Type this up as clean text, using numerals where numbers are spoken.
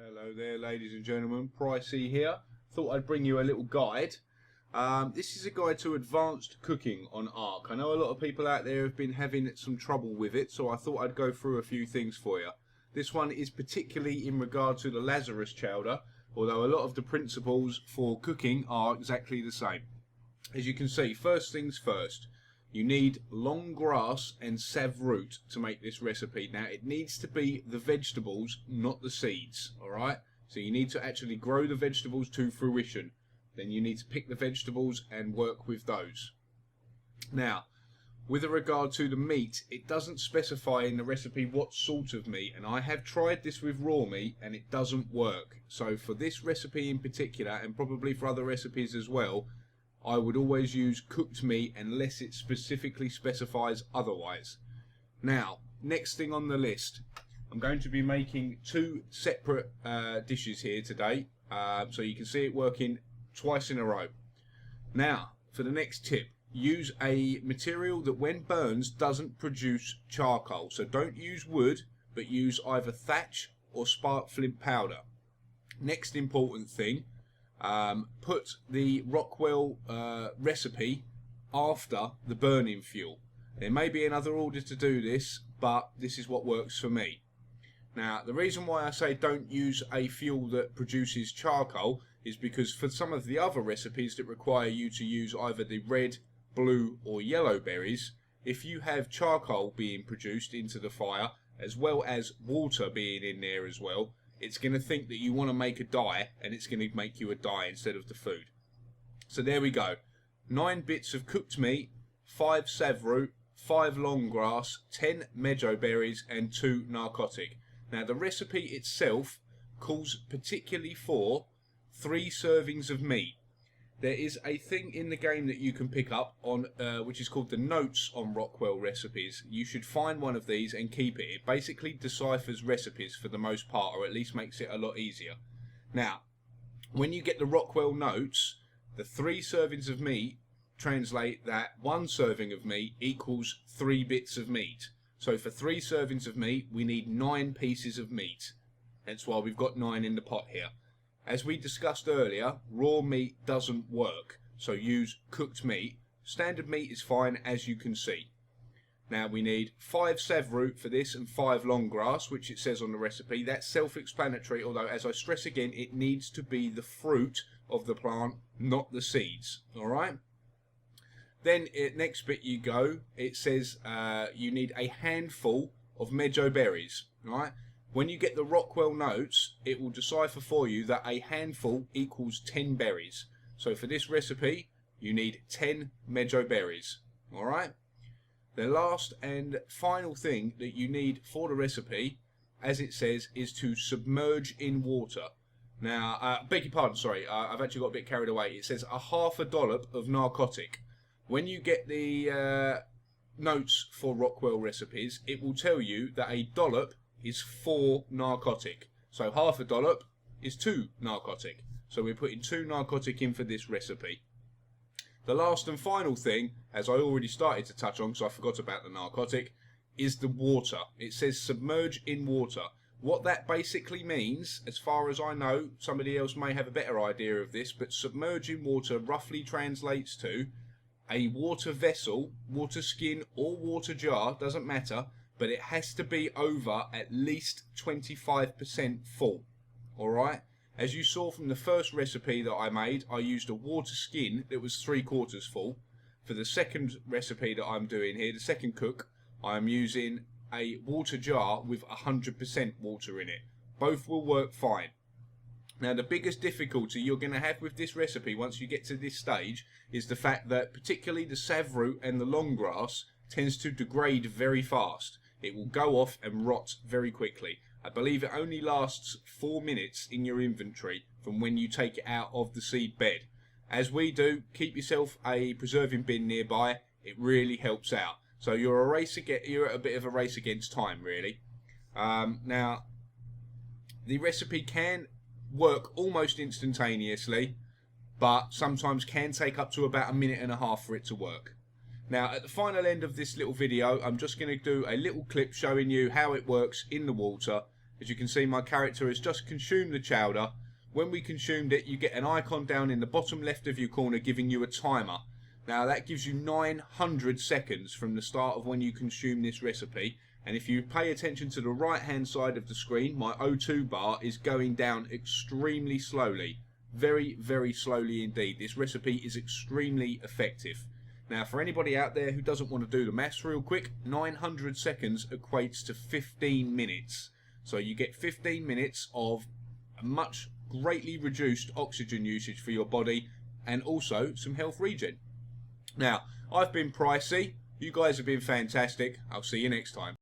Hello there, ladies and gentlemen. Pricie here. Thought I'd bring you a little guide. This is a guide to advanced cooking on ARK. I know a lot of people out there have been having some trouble with it, so I thought I'd go through a few things for you. This one is particularly in regard to the Lazarus Chowder, although a lot of the principles for cooking are exactly the same. As you can see, first things first, you need long grass and sav root to make this recipe. Now, it needs to be the vegetables, not the seeds, alright? So you need to actually grow the vegetables to fruition. Then you need to pick the vegetables and work with those. Now, with regard to the meat, it doesn't specify in the recipe what sort of meat, and I have tried this with raw meat and it doesn't work. So for this recipe in particular, and probably for other recipes as well, I would always use cooked meat unless it specifically specifies otherwise. Now, next thing on the list, I'm going to be making two separate dishes here today, so you can see it working twice in a row. Now, for the next tip, use a material that when burns doesn't produce charcoal. So don't use wood, but use either thatch or spark flint powder. Next important thing, put the Rockwell recipe after the burning fuel. There may be another order to do this, but this is what works for me. Now, the reason why I say don't use a fuel that produces charcoal is because for some of the other recipes that require you to use either the red, blue or yellow berries, if you have charcoal being produced into the fire as well as water being in there as well, it's going to think that you want to make a dye, and it's going to make you a dye instead of the food. So there we go. 9 bits of cooked meat, 5 sav root, 5 long grass, 10 mejo berries, and 2 narcotic. Now the recipe itself calls particularly for 3 servings of meat. There is a thing in the game that you can pick up on, which is called the notes on Rockwell recipes. You should find one of these and keep it. It basically deciphers recipes for the most part, or at least makes it a lot easier. Now, when you get the Rockwell notes, the 3 servings of meat translate that 1 serving of meat equals 3 bits of meat. So for 3 servings of meat, we need 9 pieces of meat. That's why we've got 9 in the pot here. As we discussed earlier, raw meat doesn't work, so use cooked meat. Standard meat is fine, as you can see. Now we need 5 sav root for this and 5 long grass, which it says on the recipe. That's self-explanatory, although as I stress again, it needs to be the fruit of the plant, not the seeds. Alright? Then next bit you go, it says you need a handful of mejo berries. Alright? When you get the Rockwell notes, it will decipher for you that a handful equals 10 berries. So for this recipe, you need 10 mejo berries. Alright? The last and final thing that you need for the recipe, as it says, is to submerge in water. Now, beg your pardon, sorry, I've actually got a bit carried away. It says a half a dollop of narcotic. When you get the notes for Rockwell recipes, it will tell you that a dollop is 4 narcotic. So half a dollop is 2 narcotic. So we're putting 2 narcotic in for this recipe. The last and final thing, as I already started to touch on because I forgot about the narcotic, is the water. It says submerge in water. What that basically means, as far as I know, somebody else may have a better idea of this, but submerge in water roughly translates to a water vessel, water skin or water jar, doesn't matter, but it has to be over at least 25% full. Alright? As you saw from the first recipe that I made, I used a water skin that was 3/4 full. For the second recipe that I'm doing here, the second cook, I'm using a water jar with 100% water in it. Both will work fine. Now the biggest difficulty you're going to have with this recipe once you get to this stage is the fact that particularly the sav root and the long grass tends to degrade very fast. It will go off and rot very quickly. I believe it only lasts 4 minutes in your inventory from when you take it out of the seed bed. As we do, keep yourself a preserving bin nearby. It really helps out. So you're at a bit of a race against time, really. Now, the recipe can work almost instantaneously, but sometimes can take up to about 1.5 minutes for it to work. Now, at the final end of this little video, I'm just going to do a little clip showing you how it works in the water As you can see, my character has just consumed the chowder. When we consumed it, you get an icon down in the bottom left of your corner giving you a timer. Now that gives you 900 seconds from the start of when you consume this recipe. And if you pay attention to the right hand side of the screen, my O2 bar is going down extremely slowly. Very, very slowly indeed. This recipe is extremely effective. Now for anybody out there who doesn't want to do the maths real quick, 900 seconds equates to 15 minutes. So you get 15 minutes of much greatly reduced oxygen usage for your body and also some health regen. Now, I've been Pricie. You guys have been fantastic. I'll see you next time.